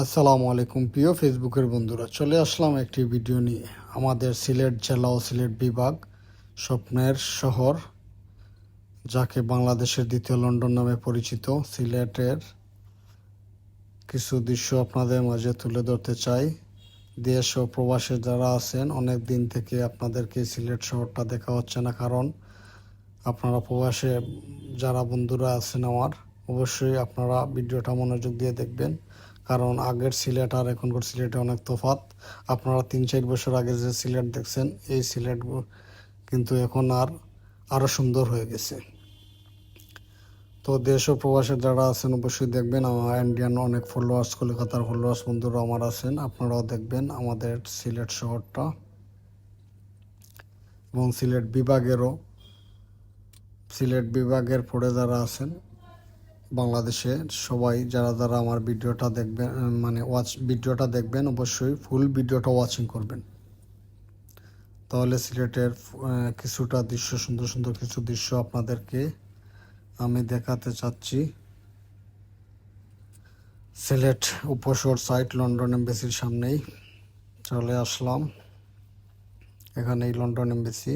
আসসালামু আলাইকুম প্রিয় ফেসবুকের বন্ধুরা, চলে আসলাম একটি ভিডিও নিয়ে। আমাদের সিলেট জেলা ও সিলেট বিভাগ, স্বপ্নের শহর, যাকে বাংলাদেশের দ্বিতীয় লন্ডন নামে পরিচিত, সিলেটের কিছু দৃশ্য আপনাদের মাঝে তুলে ধরতে চাই। দেশ ও প্রবাসে যারা আছেন, অনেক দিন থেকে আপনাদেরকে সিলেট শহরটা দেখা হচ্ছে না, কারণ আপনারা প্রবাসে যারা বন্ধুরা আছেন আমার, অবশ্যই আপনারা ভিডিওটা মনোযোগ দিয়ে দেখবেন, কারণ আগের সিলেট আর এখনকার সিলেটে অনেক তফাৎ। আপনারা 3-4 বছর আগে যে সিলেট দেখছেন, এই সিলেট কিন্তু এখন আরও সুন্দর হয়ে গেছে। তো দেশ ও প্রবাসে যারা আছেন অবশ্যই দেখবেন। আমার ইন্ডিয়ান অনেক ফলোয়ার্স, কলকাতার ফলোয়ার্স বন্ধুরা আমার আছেন, আপনারাও দেখবেন আমাদের সিলেট শহরটা এবং সিলেট বিভাগের পরে যারা আছেন বাংলাদেশে, সবাই যারা যারা আমার ভিডিওটা দেখবেন, মানে ভিডিওটা দেখবেন, অবশ্যই ফুল ভিডিওটা ওয়াচিং করবেন। তাহলে সিলেটের কিছুটা দৃশ্য, সুন্দর সুন্দর কিছু দৃশ্য আপনাদেরকে আমি দেখাতে চাচ্ছি। সিলেট উপশহর সাইট, লন্ডন এমবেসির সামনেই চলে আসলাম। এখানেই লন্ডন এমবেসি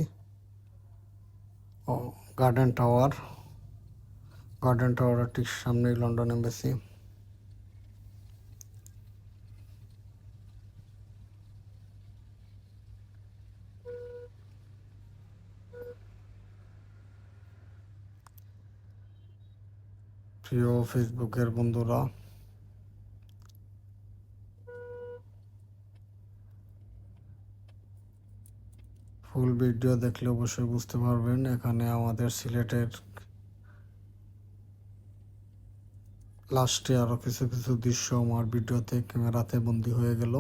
ও গার্ডেন টাওয়ারের ঠিক সামনেই লন্ডন এমবেসি। প্রিয় ফেসবুকের বন্ধুরা, ফুল ভিডিও দেখলে অবশ্যই বুঝতে পারবেন এখানে আমাদের সিলেটের লাস্টে আরও কিছু কিছু দৃশ্য আমার ভিডিওতে ক্যামেরাতে বন্দি হয়ে গেল।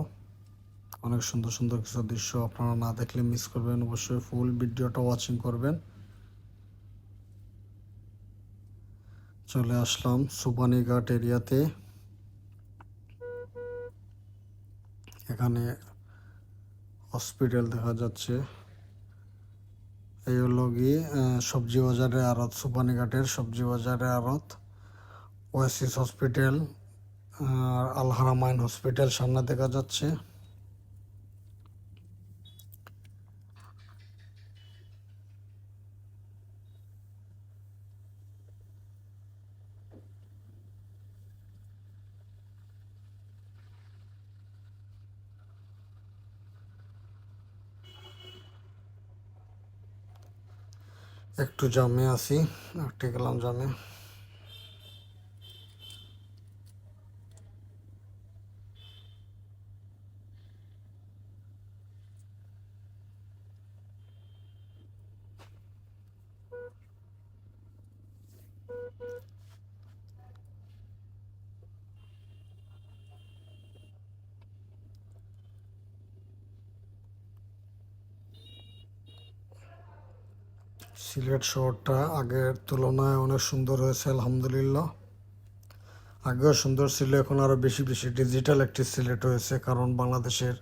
অনেক সুন্দর সুন্দর কিছু দৃশ্য আপনারা না দেখলে মিস করবেন, অবশ্যই ফুল ভিডিওটা ওয়াচিং করবেন। চলে আসলাম সুবানীঘাট এরিয়াতে। এখানে হসপিটাল দেখা যাচ্ছে। এই হলো গিয়ে সবজি বাজারের আড়ত, সুবানীঘাটের সবজি বাজারের আড়ত। ওয়াসিস হসপিটাল আর আল হারামাইন হসপিটাল সামনে দেখা যাচ্ছে। একটু জামে আছি, একটু গেলাম জামে। সিলেট শহরটা আগের তুলনায় অনেক সুন্দর হয়েছে, আলহামদুলিল্লাহ। আগেও সুন্দর ছিল, এখন আরও বেশি বেশি ডিজিটাল একটি সিলেট হয়েছে, কারণ বাংলাদেশের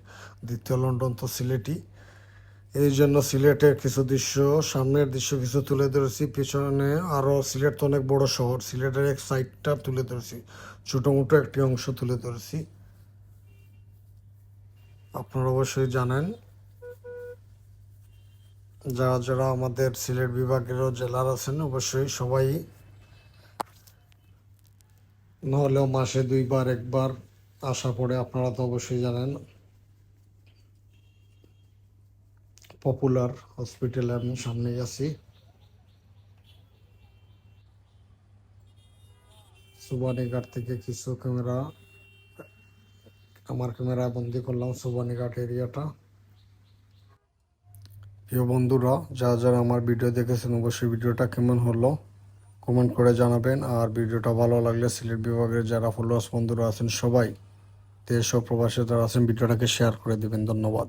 দ্বিতীয় লন্ডন তো সিলেটই। এই জন্য সিলেটের কিছু দৃশ্য, সামনের দৃশ্য কিছু তুলে ধরেছি, পিছনে আরও, সিলেট তো অনেক বড় শহর, সিলেটের এক সাইডটা তুলে ধরেছি, ছোটো মোটো একটি অংশ তুলে ধরেছি। আপনারা অবশ্যই জানেন, যারা যারা আমাদের সিলেট বিভাগেরও জেলার আছেন, অবশ্যই সবাই নাহলেও মাসে 2বার 1বার আসা পড়ে। আপনারা তো অবশ্যই জানেন পপুলার হসপিটালে আমি সামনেই আছি। সুবানীঘাট থেকে কিছু আমার ক্যামেরা বন্দি করলাম সুবানীঘাট এরিয়াটা। প্রিয় বন্ধুরা, যারা যারা আমার ভিডিও দেখেছেন, অবশ্যই ভিডিওটা কেমন হলো কমেন্ট করে জানাবেন। আর ভিডিওটা ভালো লাগলে সিলেট বিভাগের যারা ফলোয়ার্স বন্ধুরা আছেন সবাই, দেশ ও প্রবাসে যারা আছেন, ভিডিওটাকে শেয়ার করে দিবেন। ধন্যবাদ।